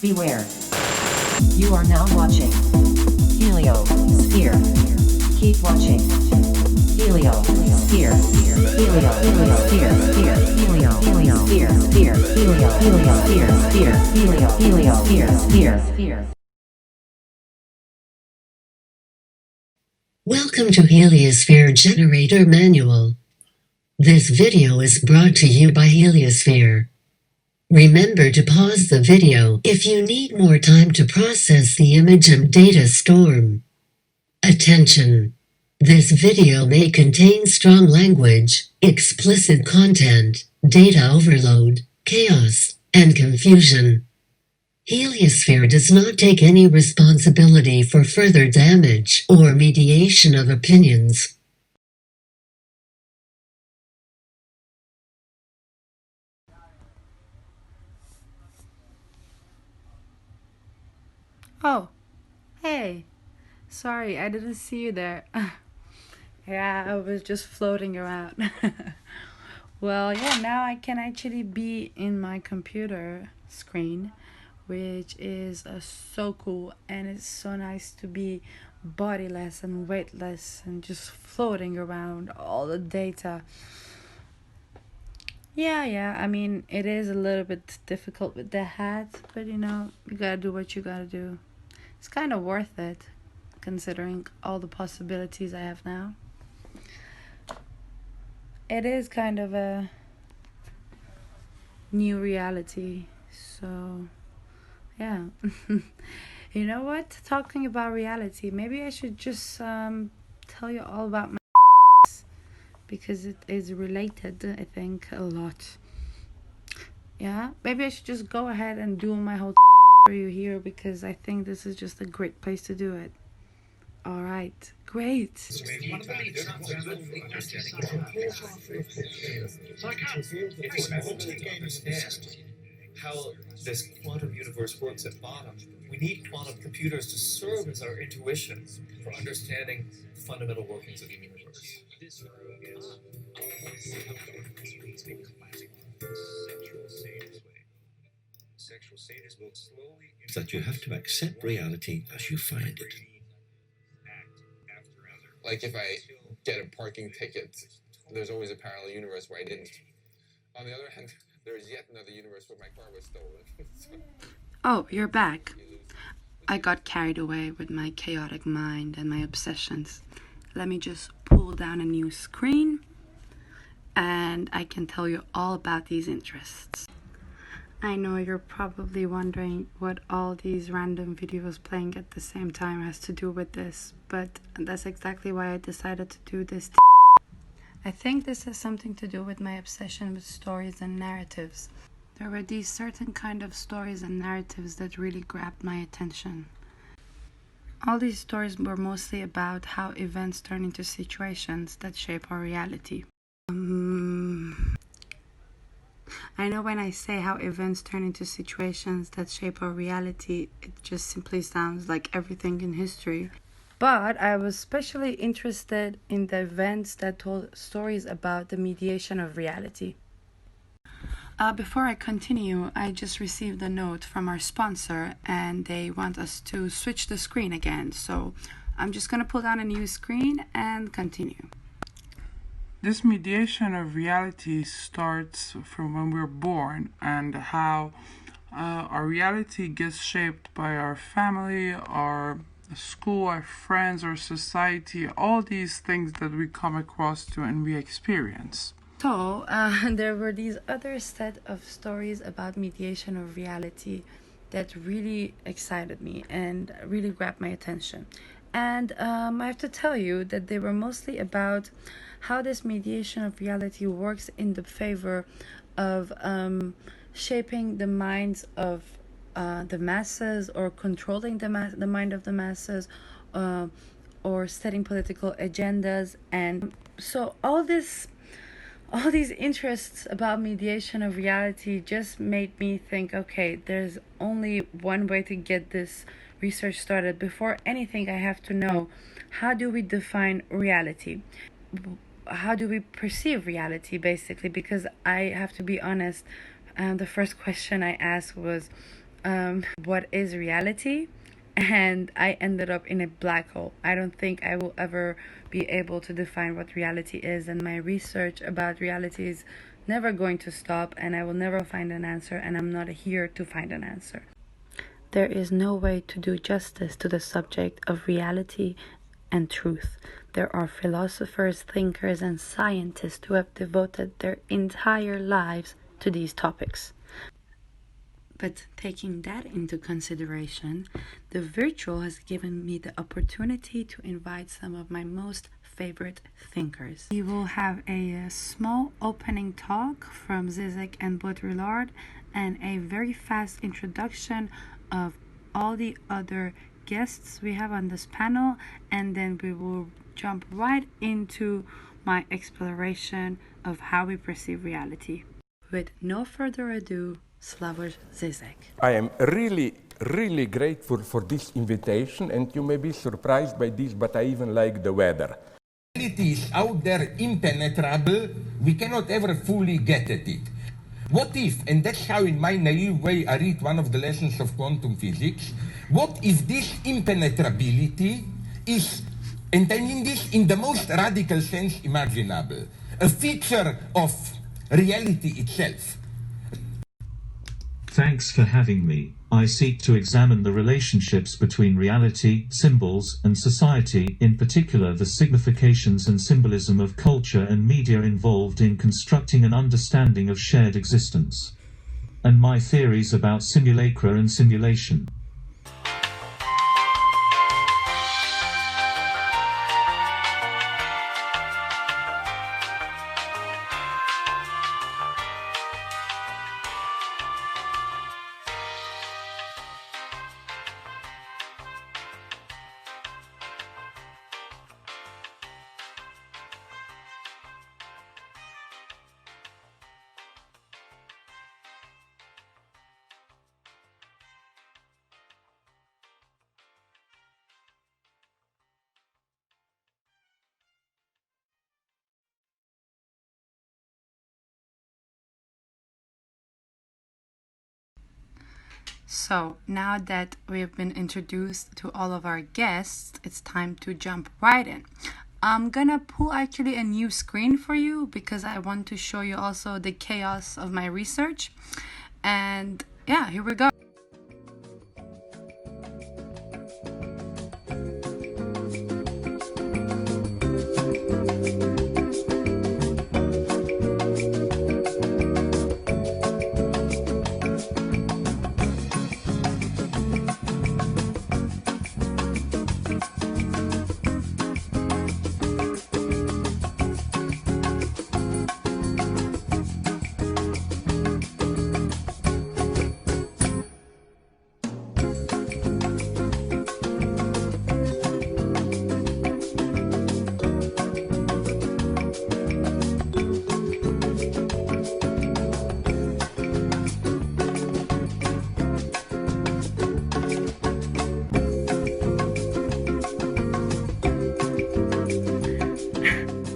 Beware. You are now watching Heliosphere. Keep watching. Heliosphere. Heliosphere. Heliosphere. Welcome to Heliosphere Generator Manual. This video is brought to you by Heliosphere. Remember to pause the video if you need more time to process the image and data storm. Attention! This video may contain strong language, explicit content, data overload, chaos, and confusion. Heliosphere does not take any responsibility for further damage or mediation of opinions. Oh, hey. Sorry, I didn't see you there. Yeah, I was just floating around. Well, yeah, now I can actually be in my computer screen, which is so cool, and it's so nice to be bodiless and weightless and just floating around all the data. Yeah, I mean, it is a little bit difficult with the hat, but you gotta do what you gotta do. It's kind of worth it, considering all the possibilities I have now. It is kind of a new reality, so yeah. You know what? Talking about reality, maybe I should just tell you all about my because it is related, I think, a lot. Yeah, maybe I should just go ahead and do my whole for you here because I think this is just a great place to do it. All right, great. How this quantum universe works at bottom, we need quantum computers to serve as our intuition for understanding the fundamental workings of the universe. That you have to accept reality as you find it. Like if I get a parking ticket, there's always a parallel universe where I didn't. On the other hand, there's yet another universe where my car was stolen. Oh, you're back. I got carried away with my chaotic mind and my obsessions. Let me just pull down a new screen and I can tell you all about these interests. I know you're probably wondering what all these random videos playing at the same time has to do with this, but that's exactly why I decided to do this. I think this has something to do with my obsession with stories and narratives. There were these certain kind of stories and narratives that really grabbed my attention. All these stories were mostly about how events turn into situations that shape our reality. I know when I say how events turn into situations that shape our reality, it just simply sounds like everything in history. But I was especially interested in the events that told stories about the mediation of reality. Before I continue, I just received a note from our sponsor and they want us to switch the screen again. So I'm just going to pull down a new screen and continue. This mediation of reality starts from when we're born and how our reality gets shaped by our family, our school, our friends, our society, all these things that we come across to and we experience. So there were these other set of stories about mediation of reality that really excited me and really grabbed my attention. And I have to tell you that they were mostly about how this mediation of reality works in the favor of shaping the minds of the masses or controlling the mind of the masses or setting political agendas. And so all these interests about mediation of reality just made me think, okay, there's only one way to get this research started. Before anything, I have to know, how do we define reality? How do we perceive reality, basically? Because I have to be honest, the first question I asked was, what is reality, and I ended up in a black hole. I don't think I will ever be able to define what reality is, and my research about reality is never going to stop, and I will never find an answer, and I'm not here to find an answer. There is no way to do justice to the subject of reality and truth. There are philosophers, thinkers, and scientists who have devoted their entire lives to these topics. But taking that into consideration, the virtual has given me the opportunity to invite some of my most favorite thinkers. We will have a small opening talk from Zizek and Baudrillard and a very fast introduction of all the other guests we have on this panel, and then we will jump right into my exploration of how we perceive reality. With no further ado, Slavoj Zizek. I am really grateful for this invitation, and you may be surprised by this, but I even like the weather. Reality is out there, impenetrable. We cannot ever fully get at it. What if, and that's how in my naive way I read one of the lessons of quantum physics, what if this impenetrability is, and I mean this in the most radical sense imaginable, a feature of reality itself? Thanks for having me. I seek to examine the relationships between reality, symbols, and society, in particular the significations and symbolism of culture and media involved in constructing an understanding of shared existence. And my theories about simulacra and simulation. So now that we've been introduced to all of our guests, it's time to jump right in. I'm gonna pull actually a new screen for you because I want to show you also the chaos of my research. And yeah, here we go.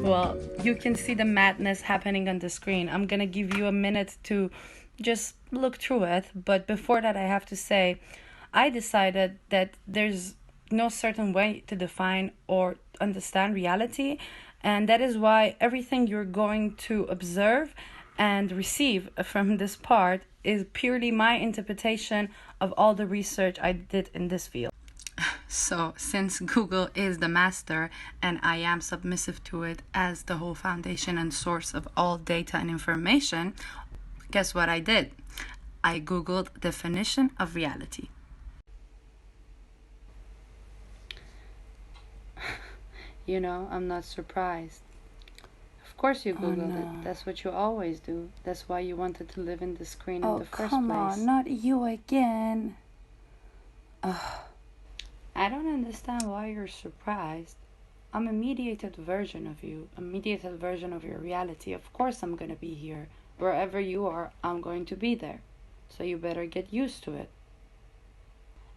Well, you can see the madness happening on the screen. I'm gonna give you a minute to just look through it, but before that, I have to say, I decided that there's no certain way to define or understand reality, and that is why everything you're going to observe and receive from this part is purely my interpretation of all the research I did in this field. So, since Google is the master and I am submissive to it as the whole foundation and source of all data and information, guess what I did? I Googled definition of reality. You know, I'm not surprised. Of course you Googled it. That's what you always do. That's why you wanted to live in the screen in the first place. Oh, come on, not you again. Ugh. I don't understand why you're surprised. I'm a mediated version of you, a mediated version of your reality. Of course I'm going to be here. Wherever you are, I'm going to be there. So you better get used to it.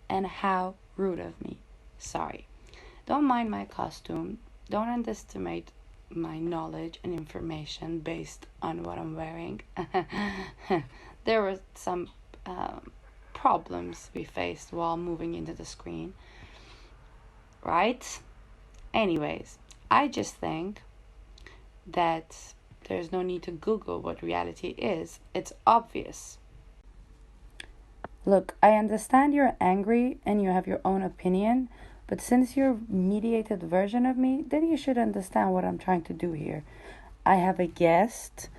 And how rude of me. Sorry. Don't mind my costume. Don't underestimate my knowledge and information based on what I'm wearing. There were some problems we faced while moving into the screen, right? Anyways, I just think that there's no need to Google what reality is. It's obvious. Look, I understand you're angry and you have your own opinion, but since you're a mediated version of me, then you should understand what I'm trying to do here. I have a guest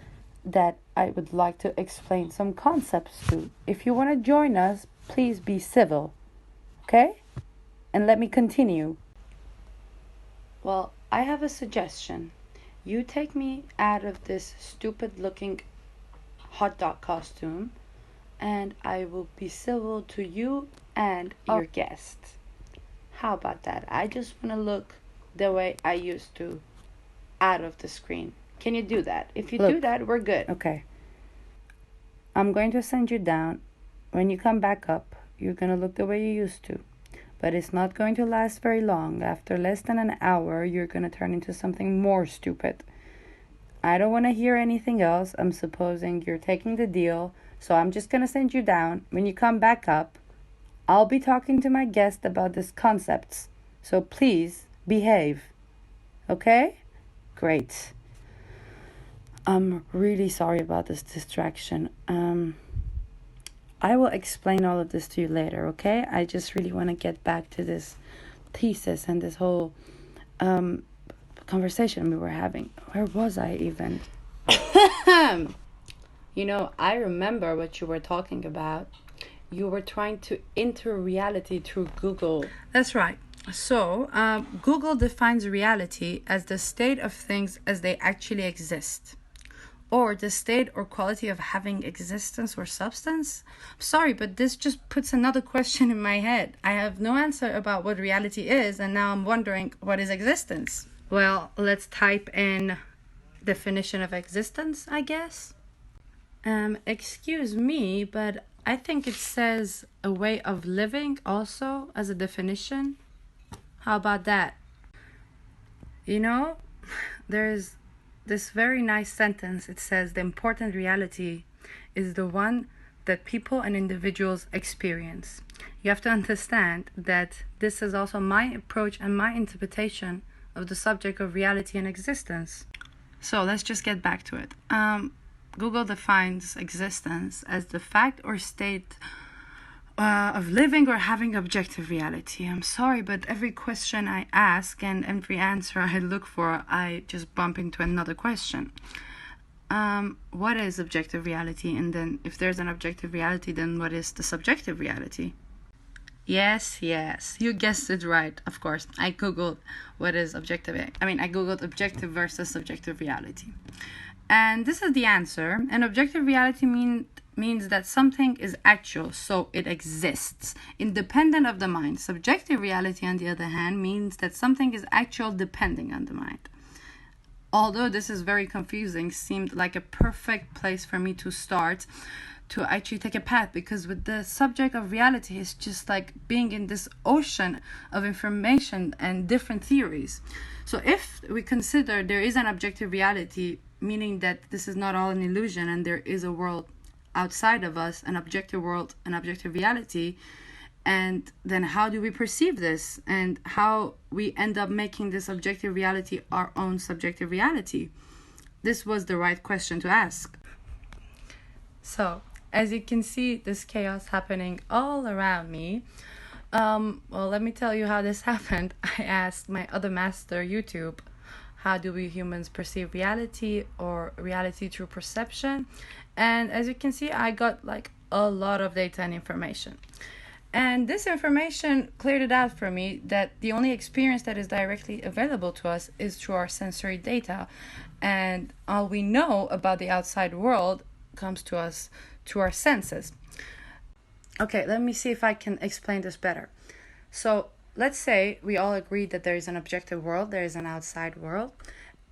that I would like to explain some concepts to. If you want to join us, please be civil, okay? And let me continue. Well, I have a suggestion. You take me out of this stupid looking hot dog costume, and I will be civil to you and your guest. How about that? I just want to look the way I used to out of the screen. Can you do that? If you do that, we're good. Okay. I'm going to send you down. When you come back up, you're going to look the way you used to. But it's not going to last very long. After less than an hour, you're going to turn into something more stupid. I don't want to hear anything else. I'm supposing you're taking the deal. So I'm just going to send you down. When you come back up, I'll be talking to my guest about these concepts. So please behave. Okay? Great. I'm really sorry about this distraction. I will explain all of this to you later, okay? I just really want to get back to this thesis and this whole conversation we were having. Where was I even? You know, I remember what you were talking about. You were trying to enter reality through Google. That's right. So, Google defines reality as the state of things as they actually exist, or the state or quality of having existence or substance. Sorry, but this just puts another question in my head. I have no answer about what reality is, and now I'm wondering, what is existence? Well, let's type in definition of existence, I guess. Excuse me, but I think it says a way of living also as a definition. How about that? You know, there's this very nice sentence. It says the important reality is the one that people and individuals experience. You have to understand that this is also my approach and my interpretation of the subject of reality and existence. So let's just get back to it. Google defines existence as the fact or state of living or having objective reality. I'm sorry, but every question I ask and every answer I look for, I just bump into another question. What is objective reality? And then if there's an objective reality, then what is the subjective reality? Yes, you guessed it right, of course. I googled what is objective. I googled objective versus subjective reality. And this is the answer. And objective reality means that something is actual, so it exists, independent of the mind. Subjective reality, on the other hand, means that something is actual depending on the mind. Although this is very confusing, seemed like a perfect place for me to start to actually take a path, because with the subject of reality, it's just like being in this ocean of information and different theories. So if we consider there is an objective reality, meaning that this is not all an illusion and there is a world outside of us, an objective world, an objective reality, and then how do we perceive this, and how we end up making this objective reality our own subjective reality? This was the right question to ask. So, as you can see, this chaos happening all around me. Well, let me tell you how this happened. I asked my other master, YouTube, how do we humans perceive reality, or reality through perception? And as you can see, I got like a lot of data and information. And this information cleared it out for me that the only experience that is directly available to us is through our sensory data. And all we know about the outside world comes to us through our senses. Okay, let me see if I can explain this better. So let's say we all agree that there is an objective world, there is an outside world,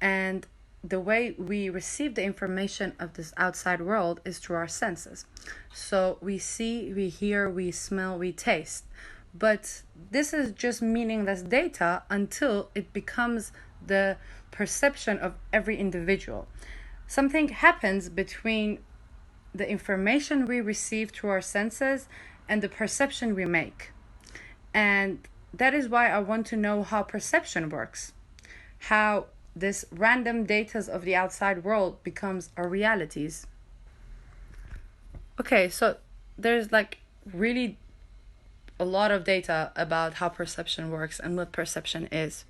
and the way we receive the information of this outside world is through our senses. So we see, we hear, we smell, we taste. But this is just meaningless data until it becomes the perception of every individual. Something happens between the information we receive through our senses and the perception we make. And that is why I want to know how perception works, how this random data of the outside world becomes our realities. Okay, so there's like really a lot of data about how perception works and what perception is.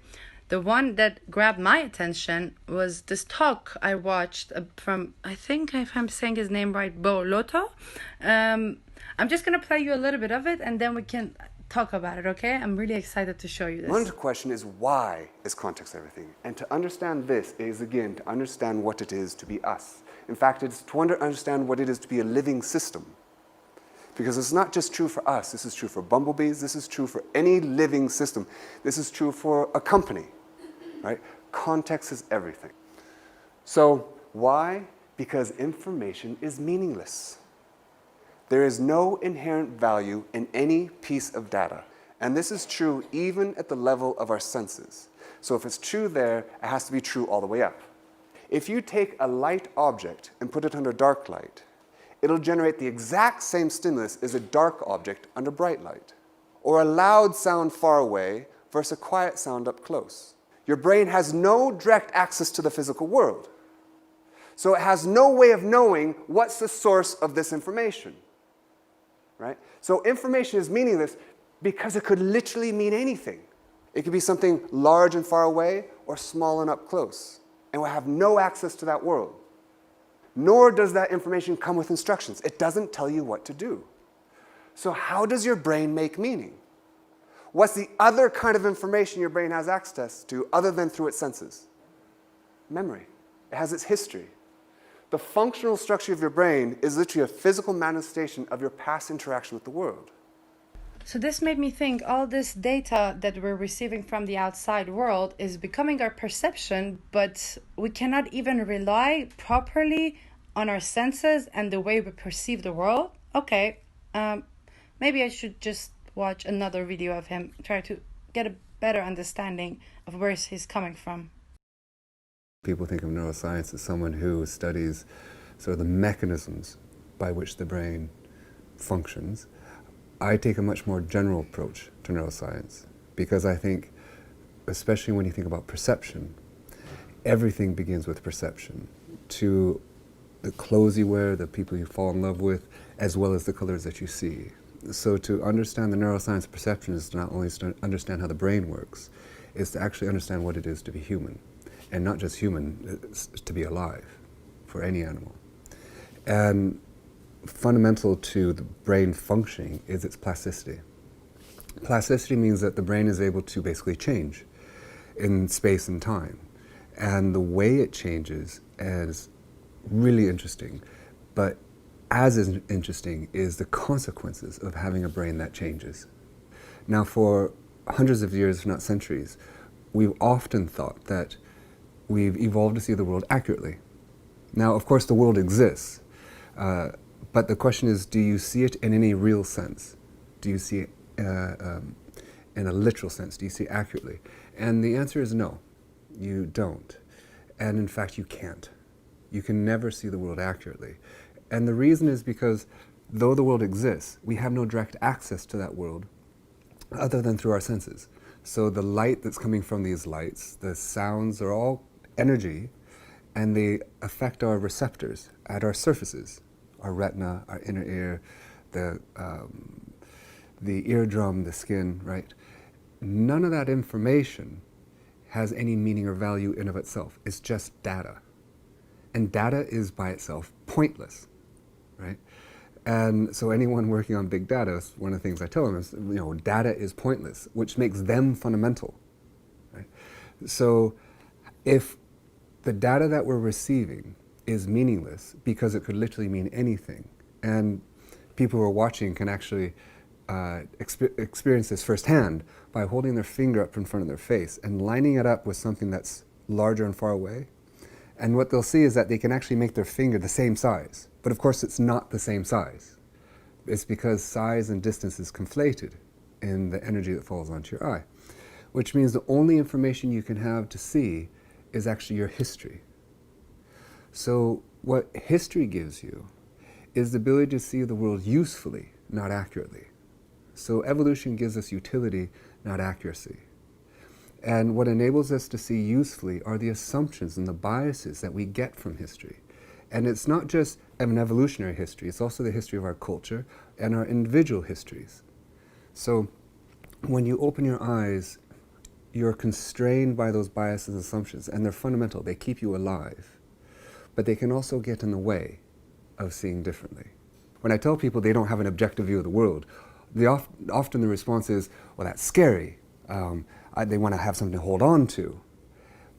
The one that grabbed my attention was this talk I watched from, I think if I'm saying his name right, Bo Loto. I'm just going to play you a little bit of it and then we can talk about it, okay? I'm really excited to show you this. One question is, why is context everything? And to understand this is, again, to understand what it is to be us. In fact, it's to understand what it is to be a living system. Because it's not just true for us. This is true for bumblebees. This is true for any living system. This is true for a company, right? Context is everything. So why? Because information is meaningless. There is no inherent value in any piece of data. And this is true even at the level of our senses. So if it's true there, it has to be true all the way up. If you take a light object and put it under dark light, it'll generate the exact same stimulus as a dark object under bright light, or a loud sound far away versus a quiet sound up close. Your brain has no direct access to the physical world. So it has no way of knowing what's the source of this information. Right? So information is meaningless because it could literally mean anything. It could be something large and far away or small and up close. And we'll have no access to that world. Nor does that information come with instructions. It doesn't tell you what to do. So how does your brain make meaning? What's the other kind of information your brain has access to other than through its senses? Memory. It has its history. The functional structure of your brain is literally a physical manifestation of your past interaction with the world. So this made me think all this data that we're receiving from the outside world is becoming our perception, but we cannot even rely properly on our senses and the way we perceive the world. Okay, maybe I should just watch another video of him, try to get a better understanding of where he's coming from. People think of neuroscience as someone who studies sort of the mechanisms by which the brain functions. I take a much more general approach to neuroscience because I think, especially when you think about perception, everything begins with perception. To the clothes you wear, the people you fall in love with, as well as the colors that you see. So to understand the neuroscience of perception is to not only understand how the brain works, is to actually understand what it is to be human. And not just human, it's to be alive for any animal. And fundamental to the brain functioning is its plasticity. Plasticity means that the brain is able to basically change in space and time. And the way it changes is really interesting. But as interesting is the consequences of having a brain that changes. Now, for hundreds of years, if not centuries, we've often thought that we've evolved to see the world accurately. Now, of course, the world exists, but the question is, do you see it in any real sense? Do you see it in a literal sense? Do you see it accurately? And the answer is no, you don't. And in fact, you can't. You can never see the world accurately. And the reason is because though the world exists, we have no direct access to that world other than through our senses. So the light that's coming from these lights, the sounds are all energy, and they affect our receptors at our surfaces, our retina, our inner ear, the eardrum, the skin, right? None of that information has any meaning or value in of itself. It's just data. And data is by itself pointless, right? And so anyone working on big data, one of the things I tell them is, data is pointless, which makes them fundamental, right? So if the data that we're receiving is meaningless because it could literally mean anything, and people who are watching can actually experience this firsthand by holding their finger up in front of their face and lining it up with something that's larger and far away. And what they'll see is that they can actually make their finger the same size. But of course, it's not the same size. It's because size and distance is conflated in the energy that falls onto your eye, which means the only information you can have to see is actually your history. So what history gives you is the ability to see the world usefully not accurately. So evolution gives us utility, not accuracy. And what enables us to see usefully are the assumptions and the biases that we get from history. And it's not just an evolutionary history, it's also the history of our culture and our individual histories. So when you open your eyes, you're constrained by those biases and assumptions, and they're fundamental. They keep you alive. But they can also get in the way of seeing differently. When I tell people they don't have an objective view of the world, often the response is, well, that's scary. They want to have something to hold on to.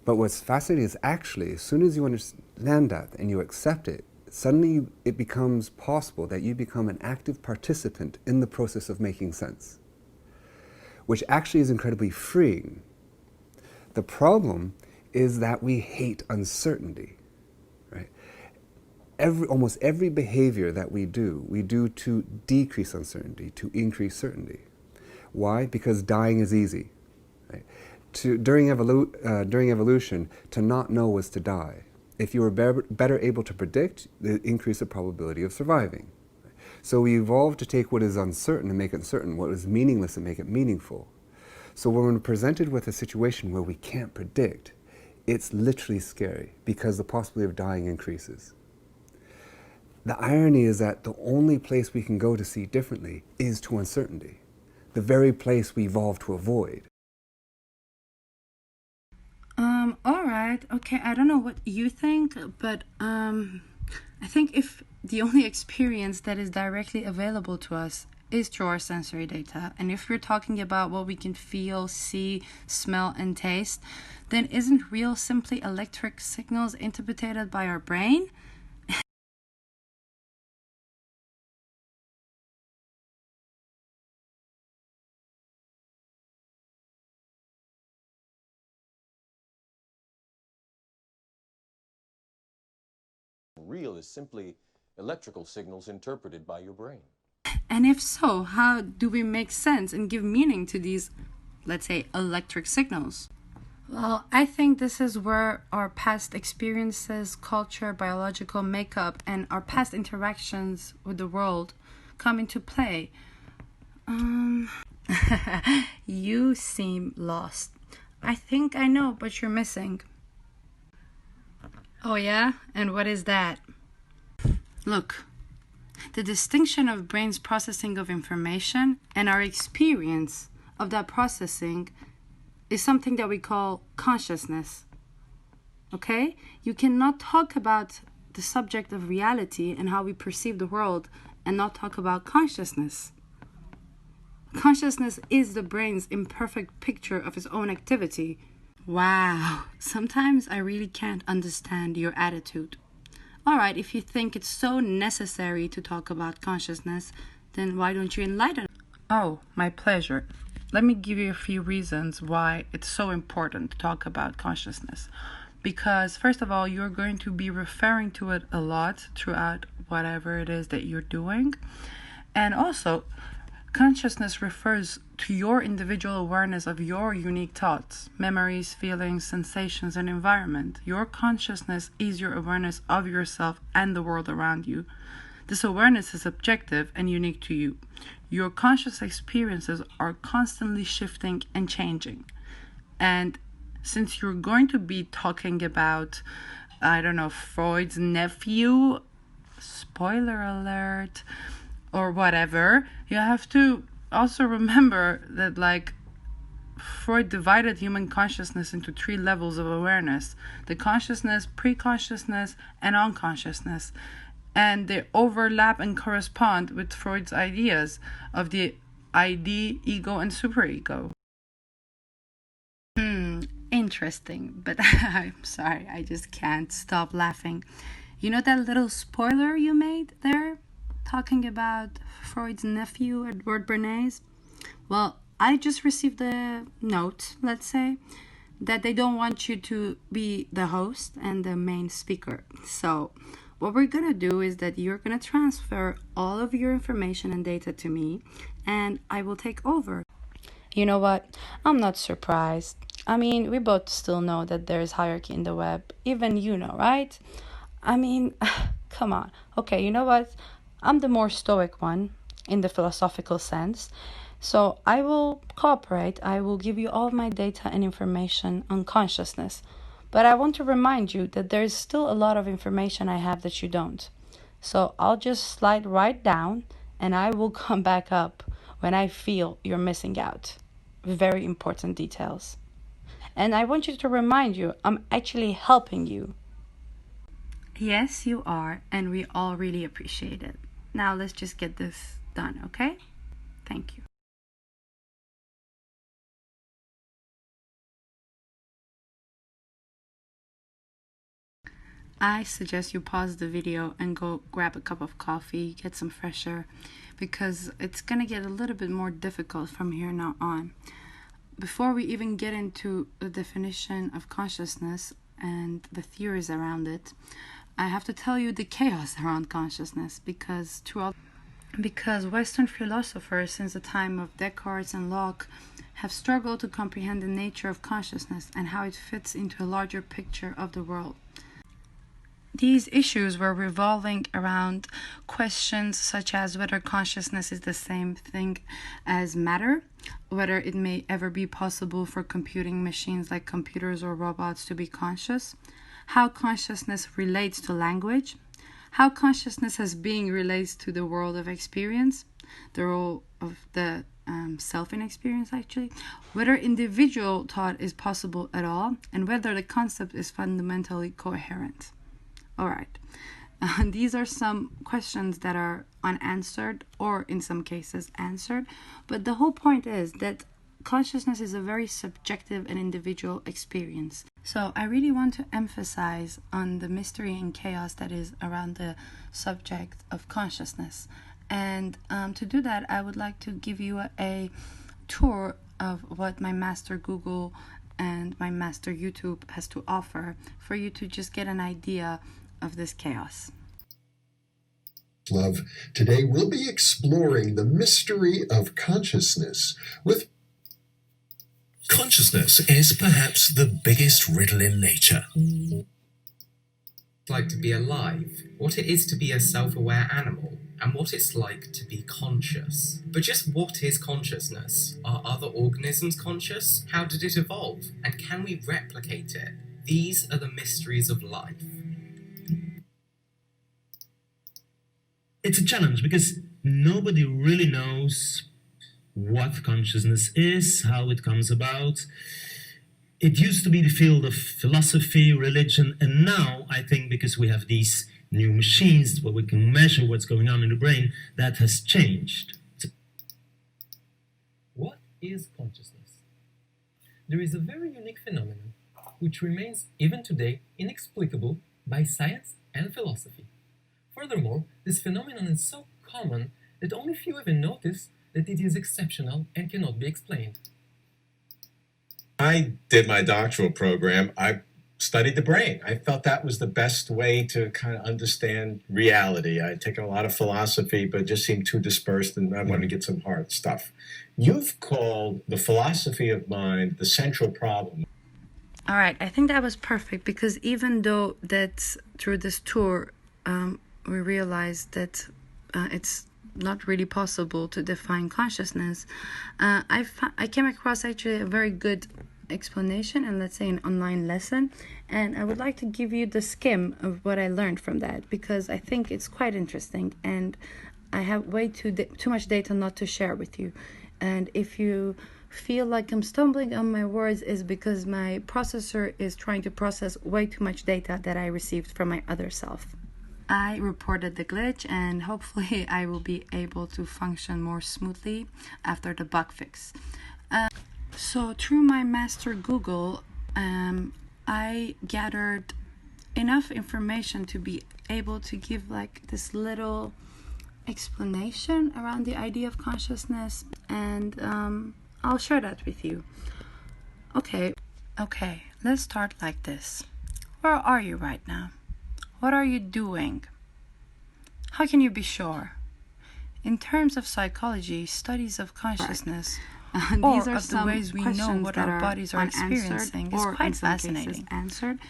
But what's fascinating is actually, as soon as you understand that and you accept it, suddenly it becomes possible that you become an active participant in the process of making sense, which actually is incredibly freeing. The problem is that we hate uncertainty, right? Almost every behavior that we do to decrease uncertainty, to increase certainty. Why? Because dying is easy. Right? During evolution, to not know was to die. If you were better able to predict, it increased the probability of surviving. So we evolved to take what is uncertain and make it certain, what is meaningless and make it meaningful. So when we're presented with a situation where we can't predict, it's literally scary because the possibility of dying increases. The irony is that the only place we can go to see differently is to uncertainty, the very place we evolved to avoid. All right. Okay, I don't know what you think, but I think if the only experience that is directly available to us is through our sensory data, and if we're talking about what we can feel, see, smell, and taste, then isn't real simply electric signals interpreted by our brain? Real is simply electrical signals interpreted by your brain. And if so, how do we make sense and give meaning to these, let's say, electric signals? Well, I think this is where our past experiences, culture, biological makeup, and our past interactions with the world come into play. You seem lost. I think I know, but you're missing. Oh yeah? And what is that? Look, the distinction of brain's processing of information and our experience of that processing is something that we call consciousness. Okay? You cannot talk about the subject of reality and how we perceive the world and not talk about consciousness. Consciousness is the brain's imperfect picture of its own activity. Wow, sometimes I really can't understand your attitude. Alright, if you think it's so necessary to talk about consciousness, then why don't you enlighten? Oh, my pleasure. Let me give you a few reasons why it's so important to talk about consciousness. Because, first of all, you're going to be referring to it a lot throughout whatever it is that you're doing. And also, consciousness refers to your individual awareness of your unique thoughts, memories, feelings, sensations, and environment. Your consciousness is your awareness of yourself and the world around you. This awareness is objective and unique to you. Your conscious experiences are constantly shifting and changing. And since you're going to be talking about, I don't know, Freud's nephew, spoiler alert, or whatever, you have to also remember that, like, Freud divided human consciousness into 3 levels of awareness: the consciousness, pre-consciousness, and unconsciousness. And they overlap and correspond with Freud's ideas of the ID, ego, and superego. Interesting, but I'm sorry, I just can't stop laughing. You know that little spoiler you made there? Talking about Freud's nephew, Edward Bernays? Well, I just received a note, let's say, that they don't want you to be the host and the main speaker. So what we're gonna do is that you're gonna transfer all of your information and data to me, and I will take over. You know what? I'm not surprised. I mean, we both still know that there's hierarchy in the web. Even you know, right? I mean, come on. Okay, you know what? I'm the more stoic one. in the philosophical sense. So I will cooperate. I will give you all of my data and information on consciousness. But I want to remind you that there is still a lot of information I have that you don't. So I'll just slide right down and I will come back up when I feel you're missing out. Very important details. And I want you to remind you, I'm actually helping you. Yes, you are, and we all really appreciate it. Now let's just get this done, okay? Thank you. I suggest you pause the video and go grab a cup of coffee, get some fresh air, because it's going to get a little bit more difficult from here now on. Before we even get into the definition of consciousness and the theories around it, I have to tell you the chaos around consciousness, because Western philosophers since the time of Descartes and Locke have struggled to comprehend the nature of consciousness and how it fits into a larger picture of the world. These issues were revolving around questions such as whether consciousness is the same thing as matter, whether it may ever be possible for computing machines like computers or robots to be conscious, how consciousness relates to language, how consciousness as being relates to the world of experience, the role of the self in experience actually, whether individual thought is possible at all, and whether the concept is fundamentally coherent. All right. These are some questions that are unanswered or in some cases answered, but the whole point is that consciousness is a very subjective and individual experience. So I really want to emphasize on the mystery and chaos that is around the subject of consciousness. And to do that, I would like to give you a tour of what my master Google and my master YouTube has to offer for you to just get an idea of this chaos. Love, today we'll be exploring the mystery of consciousness with Consciousness is perhaps the biggest riddle in nature. Like to be alive, what it is to be a self-aware animal, and what it's like to be conscious. But just what is consciousness? Are other organisms conscious? How did it evolve? And can we replicate it? These are the mysteries of life. It's a challenge because nobody really knows what consciousness is, how it comes about. It used to be the field of philosophy, religion, and now I think because we have these new machines where we can measure what's going on in the brain, that has changed. What is consciousness? There is a very unique phenomenon which remains even today inexplicable by science and philosophy. Furthermore, this phenomenon is so common that only few even notice that it is exceptional and cannot be explained. I did my doctoral program. I studied the brain. I felt that was the best way to kind of understand reality. I'd taken a lot of philosophy, but it just seemed too dispersed, and I wanted to get some hard stuff. You've called the philosophy of mind the central problem. All right, I think that was perfect, because even though that through this tour we realized that it's not really possible to define consciousness, I came across actually a very good explanation and, let's say, an online lesson, and I would like to give you the skim of what I learned from that, because I think it's quite interesting and I have way too much data not to share with you. And if you feel like I'm stumbling on my words, is because my processor is trying to process way too much data that I received from my other self. I reported the glitch, and hopefully I will be able to function more smoothly after the bug fix. So through my master Google, I gathered enough information to be able to give like this little explanation around the idea of consciousness, and I'll share that with you. Okay, let's start like this. Where are you right now? What are you doing? How can you be sure? In terms of psychology, studies of consciousness These are some ways we know what our bodies are experiencing is quite fascinating.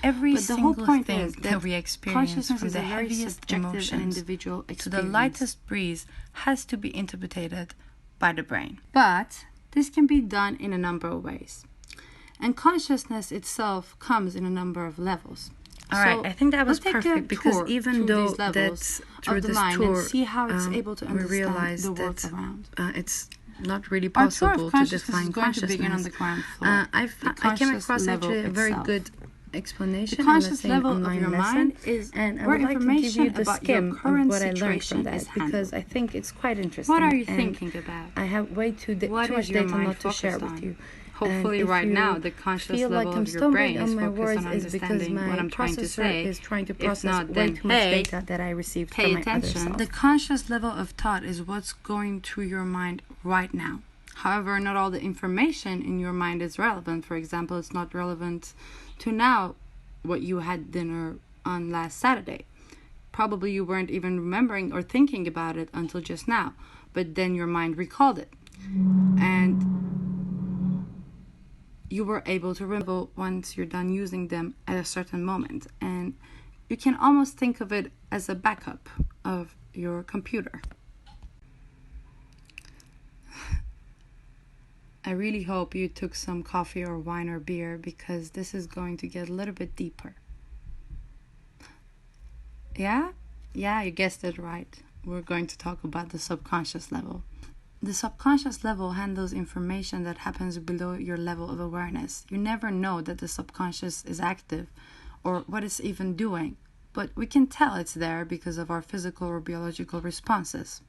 Every single thing that we experience, from the heaviest emotions to the lightest breeze, has to be interpreted by the brain. But this can be done in a number of ways. And consciousness itself comes in a number of levels. All right, I think that was perfect, because even though that's through this tour, see how it's able to we realized the world that around. It's not really possible to define consciousness. To begin on the ground floor. I came across actually a very good explanation. The conscious level of online your lesson, mind is and I where would like to give information you the about skim your current of what I learned situation from that, is because I think it's quite interesting. What are you and thinking about? I have way too What much is your data mind not to share focused with on? you. Hopefully And if right you now the conscious feel level like I'm of your brain is stumbling on my focused words, on is because understanding my what I'm trying to processor say. is trying to If process not, way then too much hey, data that I received pay from my other attention. self. The conscious level of thought is what's going through your mind right now. However, not all the information in your mind is relevant. For example, it's not relevant to now what you had dinner on last Saturday. Probably you weren't even remembering or thinking about it until just now, but then your mind recalled it. And you were able to remember once you're done using them at a certain moment. And you can almost think of it as a backup of your computer. I really hope you took some coffee or wine or beer, because this is going to get a little bit deeper. Yeah, you guessed it right. We're going to talk about the subconscious level. The subconscious level handles information that happens below your level of awareness. You never know that the subconscious is active or what it's even doing, but we can tell it's there because of our physical or biological responses.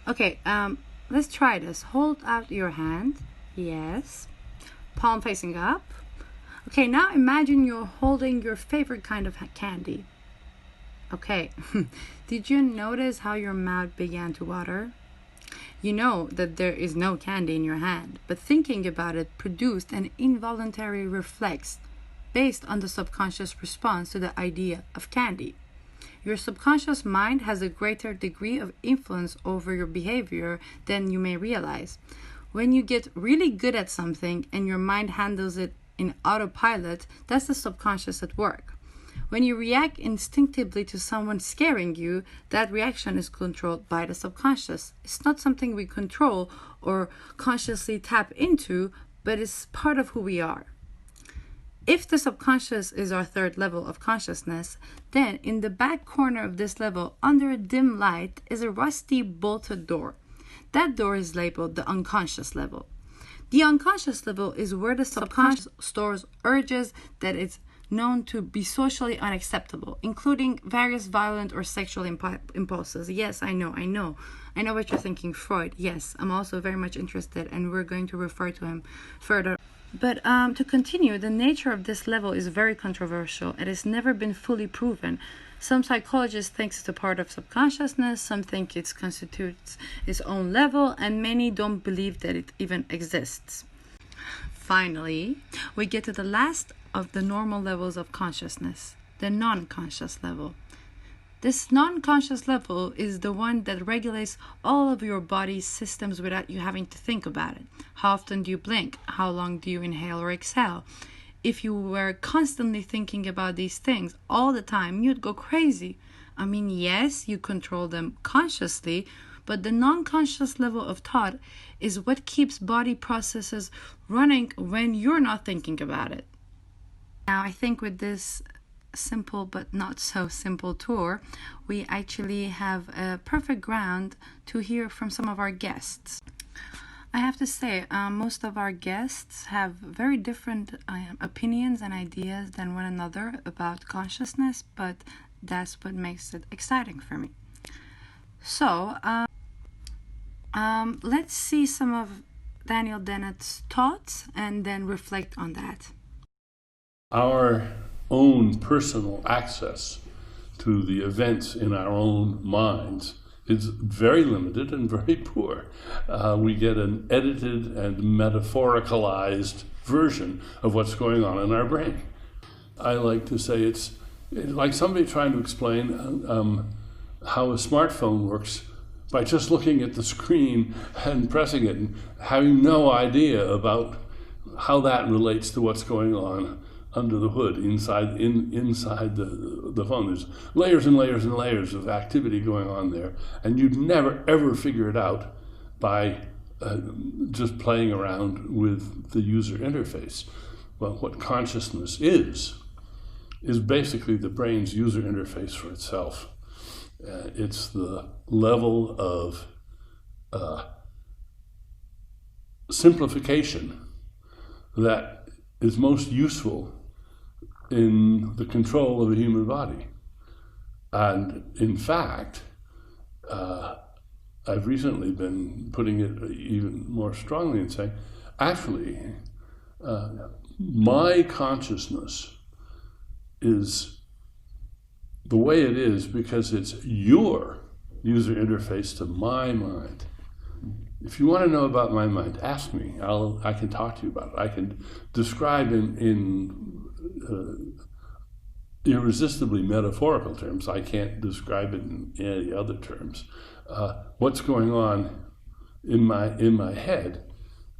Okay, let's try this. Hold out your hand. Yes. Palm facing up. Okay, now imagine you're holding your favorite kind of candy. Okay, did you notice how your mouth began to water? You know that there is no candy in your hand, but thinking about it produced an involuntary reflex based on the subconscious response to the idea of candy. Your subconscious mind has a greater degree of influence over your behavior than you may realize. When you get really good at something and your mind handles it in autopilot, that's the subconscious at work. When you react instinctively to someone scaring you, that reaction is controlled by the subconscious. It's not something we control or consciously tap into, but it's part of who we are. If the subconscious is our third level of consciousness, then in the back corner of this level, under a dim light, is a rusty bolted door. That door is labeled the unconscious level. The unconscious level is where the subconscious stores urges that it's known to be socially unacceptable, including various violent or sexual impulses. Yes, I know what you're thinking, Freud. Yes, I'm also very much interested, and we're going to refer to him further. But to continue, the nature of this level is very controversial. It has never been fully proven. Some psychologists think it's a part of subconsciousness, some think it constitutes its own level, and many don't believe that it even exists. Finally, we get to the last of the normal levels of consciousness, the non-conscious level. This non-conscious level is the one that regulates all of your body's systems without you having to think about it. How often do you blink? How long do you inhale or exhale? If you were constantly thinking about these things all the time, you'd go crazy. I mean, yes, you control them consciously, but the non-conscious level of thought is what keeps body processes running when you're not thinking about it. Now, I think with this simple but not so simple tour, we actually have a perfect ground to hear from some of our guests. I have to say, most of our guests have very different opinions and ideas than one another about consciousness, but that's what makes it exciting for me. So, let's see some of Daniel Dennett's thoughts and then reflect on that. Our own personal access to the events in our own minds is very limited and very poor. We get an edited and metaphoricalized version of what's going on in our brain. I like to say it's like somebody trying to explain how a smartphone works by just looking at the screen and pressing it and having no idea about how that relates to what's going on under the hood, inside the phone. There's layers and layers and layers of activity going on there, and you'd never ever figure it out by just playing around with the user interface. Well, what consciousness is basically the brain's user interface for itself. It's the level of simplification that is most useful in the control of a human body. And in fact, I've recently been putting it even more strongly and saying, actually, my consciousness is the way it is because it's your user interface to my mind. If you want to know about my mind, ask me. I can talk to you about it. I can describe in irresistibly metaphorical terms. I can't describe it in any other terms. What's going on in my head,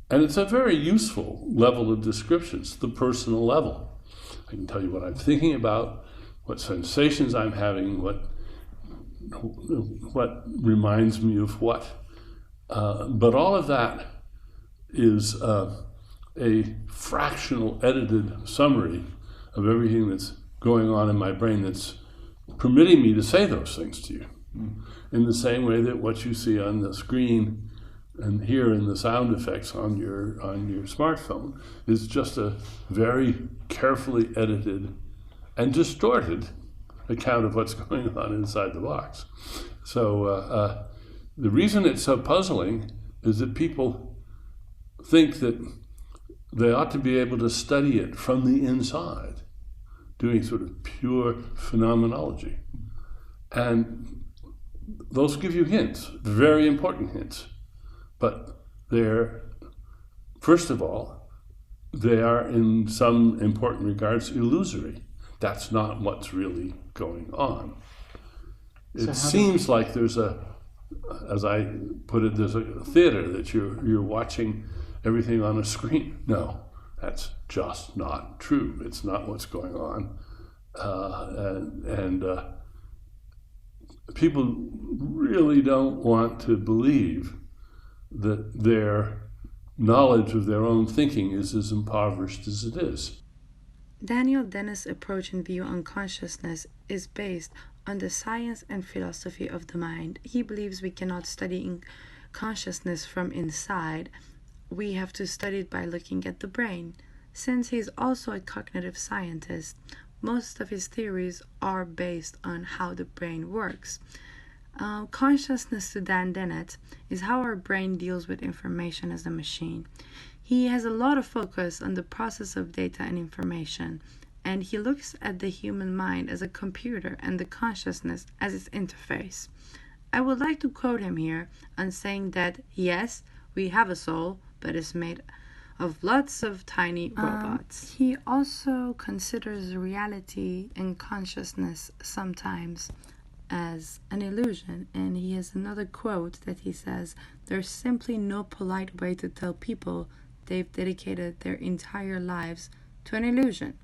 and it's a very useful level of description. It's the personal level. I can tell you what I'm thinking about, what sensations I'm having, what reminds me of what. But all of that is a fractional edited summary of everything that's going on in my brain that's permitting me to say those things to you. In the same way that what you see on the screen and hear in the sound effects on your smartphone is just a very carefully edited and distorted account of what's going on inside the box. So the reason it's so puzzling is that people think that they ought to be able to study it from the inside, doing sort of pure phenomenology. And those give you hints, very important hints. But first of all, they are in some important regards illusory. That's not what's really going on. It seems like there's as I put it, there's a theater that you're watching everything on a screen. No, that's just not true. It's not what's going on. And people really don't want to believe that their knowledge of their own thinking is as impoverished as it is. Daniel Dennis' approach and view on consciousness is based on the science and philosophy of the mind. He believes we cannot study consciousness from inside. We have to study it by looking at the brain. Since he's also a cognitive scientist, most of his theories are based on how the brain works. Consciousness to Dan Dennett is how our brain deals with information as a machine. He has a lot of focus on the process of data and information, and he looks at the human mind as a computer and the consciousness as its interface. I would like to quote him here on saying that, yes, we have a soul, but it's made of lots of tiny robots. He also considers reality and consciousness sometimes as an illusion, and he has another quote that he says, "There's simply no polite way to tell people they've dedicated their entire lives to an illusion."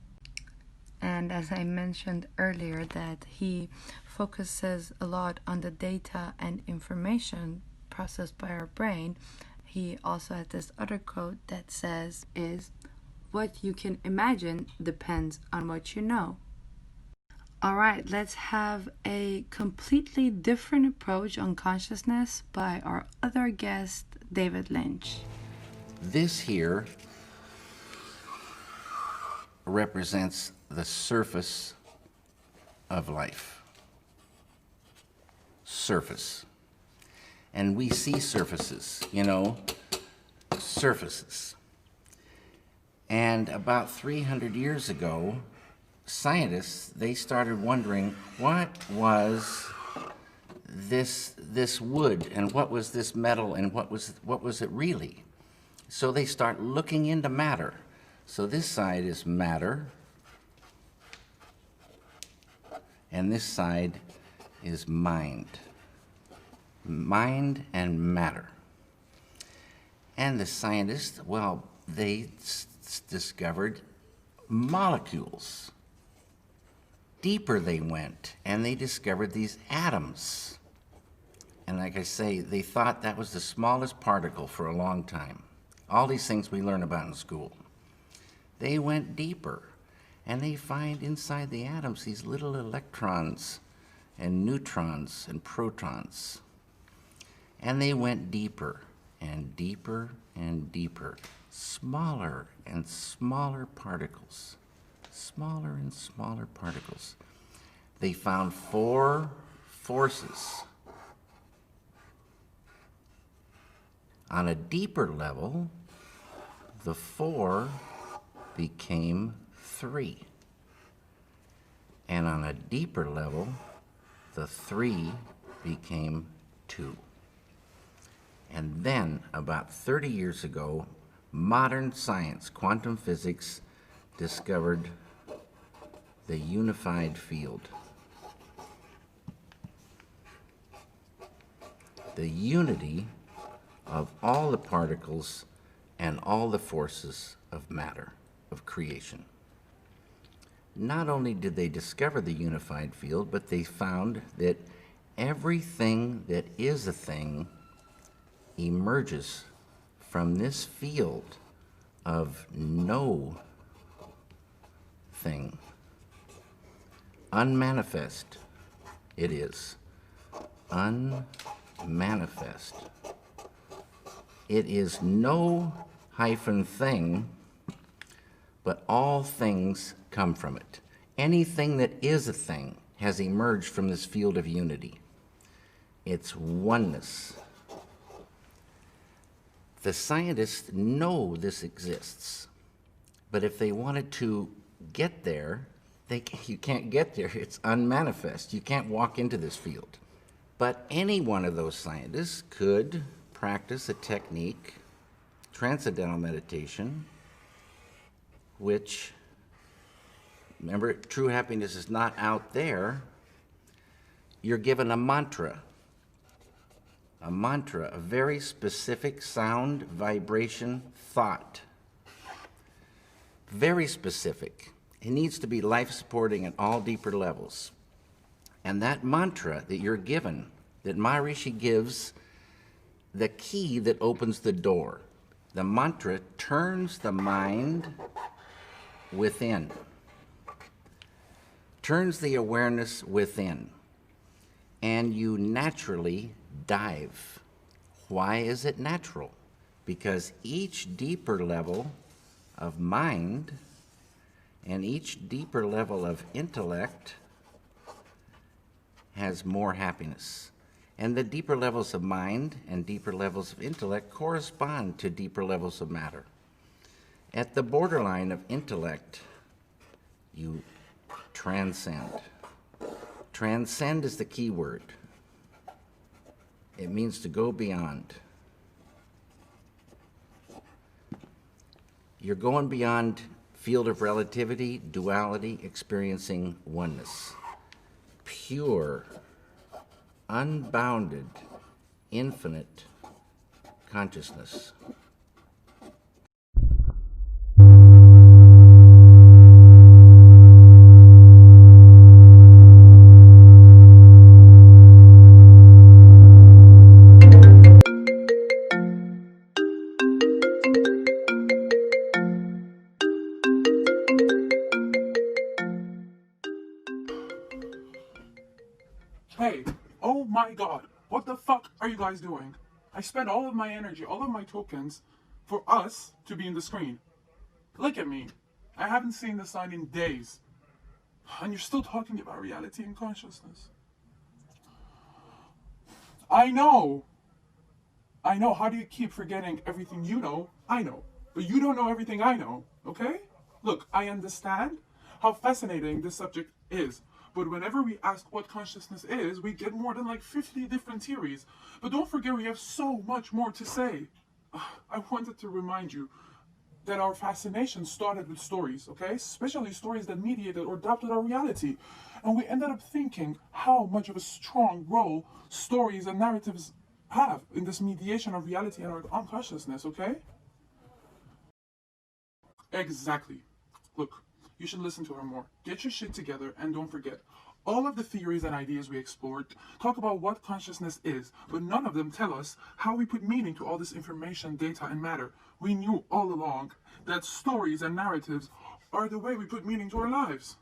And as I mentioned earlier, that he focuses a lot on the data and information processed by our brain, he also has this other quote that says is, "What you can imagine depends on what you know." All right, let's have a completely different approach on consciousness by our other guest, David Lynch. This here represents the surface of life. Surface. And we see surfaces, surfaces. And about 300 years ago, scientists, they started wondering, what was this wood, and what was this metal, and what was it really? So they start looking into matter. So this side is matter, and this side is mind. mind and matter. And the scientists, well, they discovered molecules. Deeper they went, and they discovered these atoms. And like I say, they thought that was the smallest particle for a long time. All these things we learn about in school. They went deeper, and they find inside the atoms these little electrons and neutrons and protons. And they went deeper and deeper and deeper, smaller and smaller particles, smaller and smaller particles. They found 4 forces. On a deeper level, the 4 became 3. And on a deeper level, the 3 became 2. And then, about 30 years ago, modern science, quantum physics, discovered the unified field. The unity of all the particles and all the forces of matter, of creation. Not only did they discover the unified field, but they found that everything that is a thing emerges from this field of no thing. Unmanifest it is. Unmanifest. It is no hyphen thing, but all things come from it. Anything that is a thing has emerged from this field of unity. It's oneness. The scientists know this exists, but if they wanted to get there, you can't get there. It's unmanifest. You can't walk into this field. But any one of those scientists could practice a technique, transcendental meditation, which, remember, true happiness is not out there. You're given a mantra, a very specific sound, vibration, thought. Very specific. It needs to be life-supporting at all deeper levels. And that mantra that you're given, that Maharishi gives, the key that opens the door. The mantra turns the mind within, turns the awareness within, and you naturally dive. Why is it natural? Because each deeper level of mind and each deeper level of intellect has more happiness. And the deeper levels of mind and deeper levels of intellect correspond to deeper levels of matter. At the borderline of intellect, you transcend. Transcend is the key word. It means to go beyond. You're going beyond field of relativity, duality, experiencing oneness. Pure, unbounded, infinite consciousness. Hey, oh my god, what the fuck are you guys doing? I spent all of my energy, all of my tokens, for us to be in the screen. Look at me. I haven't seen the sign in days. And you're still talking about reality and consciousness. I know. How do you keep forgetting everything you know? I know. But you don't know everything I know, okay? Look, I understand how fascinating this subject is. But whenever we ask what consciousness is, we get more than like 50 different theories. But don't forget, we have so much more to say. I wanted to remind you that our fascination started with stories, okay? Especially stories that mediated or adopted our reality. And we ended up thinking how much of a strong role stories and narratives have in this mediation of reality and our unconsciousness, okay? Exactly. Look, you should listen to her more. Get your shit together and don't forget. All of the theories and ideas we explored talk about what consciousness is, but none of them tell us how we put meaning to all this information, data, and matter. We knew all along that stories and narratives are the way we put meaning to our lives.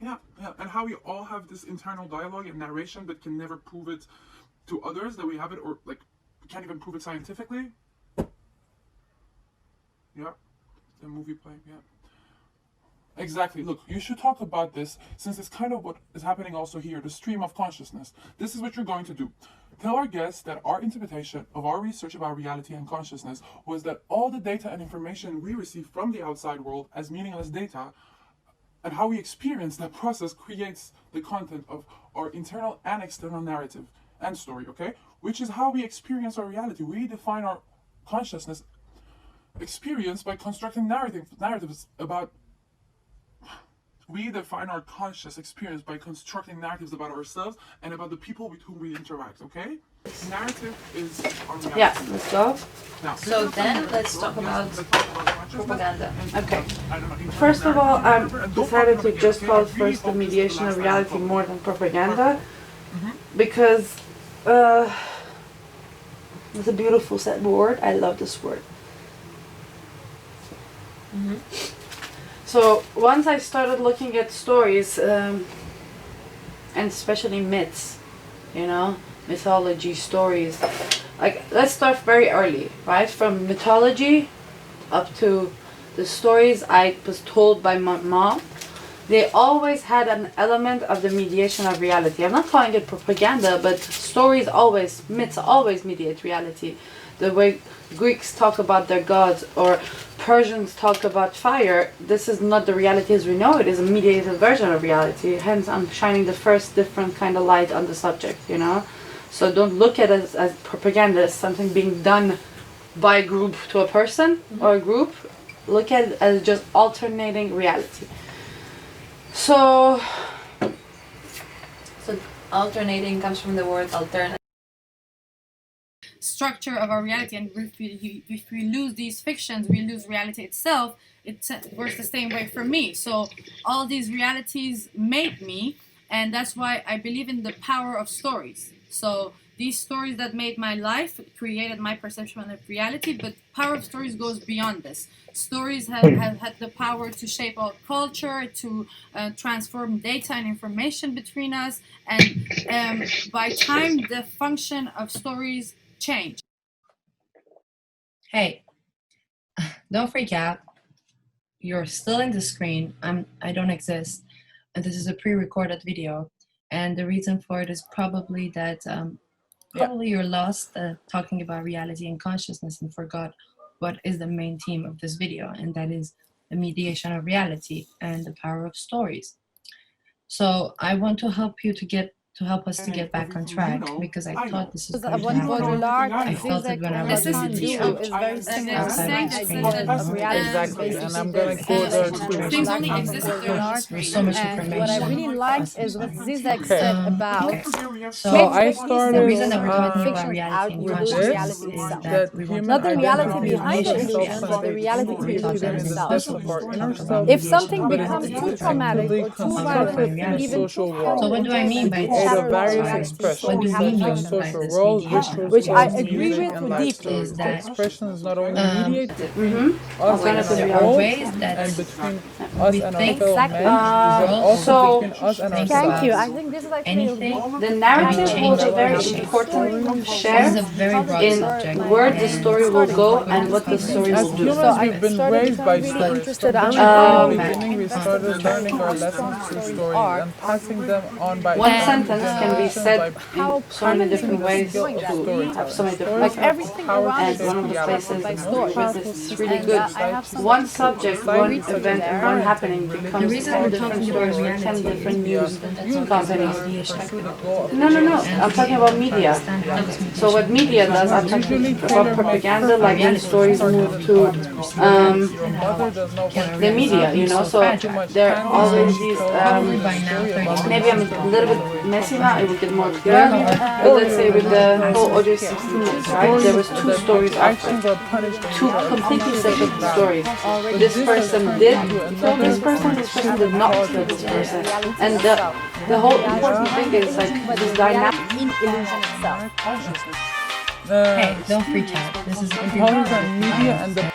Yeah, and how we all have this internal dialogue and narration but can never prove it to others that we have it, or like we can't even prove it scientifically. Yeah, the movie play, yeah. Exactly. Look, you should talk about this since it's kind of what is happening also here, the stream of consciousness. This is what you're going to do. Tell our guests that our interpretation of our research about reality and consciousness was that all the data and information we receive from the outside world as meaningless data, and how we experience that process creates the content of our internal and external narrative and story, okay? Which is how we experience our reality. We define our consciousness experience by constructing narratives about We define our conscious experience by constructing narratives about ourselves and about the people with whom we interact, okay? Narrative is our reality. Yeah, let's go. Now, So then let's talk about propaganda. Okay. First of all, I decided to just call first the mediation of reality more than propaganda because it's a beautiful word. I love this word. So once I started looking at stories, and especially myths, you know, mythology stories, like let's start very early, right? From mythology up to the stories I was told by my mom, they always had an element of the mediation of reality. I'm not calling it propaganda, but stories always, myths always mediate reality. The way Greeks talk about their gods or Persians talk about fire, this is not the reality as we know it, is a mediated version of reality. Hence, I'm shining the first different kind of light on the subject, you know? So don't look at it as propaganda, as something being done by a group to a person or a group. Look at it as just alternating reality. So alternating comes from the word alternate. Structure of our reality, and if we lose these fictions, we lose reality itself. It works the same way for me. So all these realities made me, and that's why I believe in the power of stories. So these stories that made my life created my perception of reality, but power of stories goes beyond this. Stories have had the power to shape our culture, to transform data and information between us, and by time the function of stories change. Hey, don't freak out. You're still in the screen. I don't exist. And this is a pre-recorded video. And the reason for it is probably that probably you're lost talking about reality and consciousness and forgot what is the main theme of this video, and that is the mediation of reality and the power of stories. So I want to help us to get back on track, because I thought this is going to happen. I felt it when I was in the video is very similar of reality. Exactly, and I'm going to go there too. So much information. What I really liked is what Zizek said about so I started the reason that we're talking about reality and reality itself. Not the reality behind the illusion, but the reality to illusion itself. If something becomes too traumatic or too violent, even too so what do I mean by various expressions such as social roles, rituals, which I agree with deeply. Is that expressions not only mediate us and our roles and between us and our fellow men, but also between us and ourselves. Thank you. I think this is actually the narrative holds a very important share in where the story will go and what the story will do. So we've been raised by stories. From the beginning, we started learning our lessons through stories and passing them on by one sentence can be said in so many different ways to have so many different, like everything around and one of the places because it's really good. One subject, one event, and one happening becomes 10 different stories or 10 different news companies. No. I'm talking about media. So what media does, I'm talking about propaganda, like when stories move to the media, you know. So there are always these. Maybe I'm a little bit maxima, it would get more clear. But let's say with the whole audio systems, right, there was two stories offered. Two completely separate stories. This person did kill this person did not kill this person. And the whole important thing is like this dynamic in illusion itself. Hey, don't freak out. This is components and media and the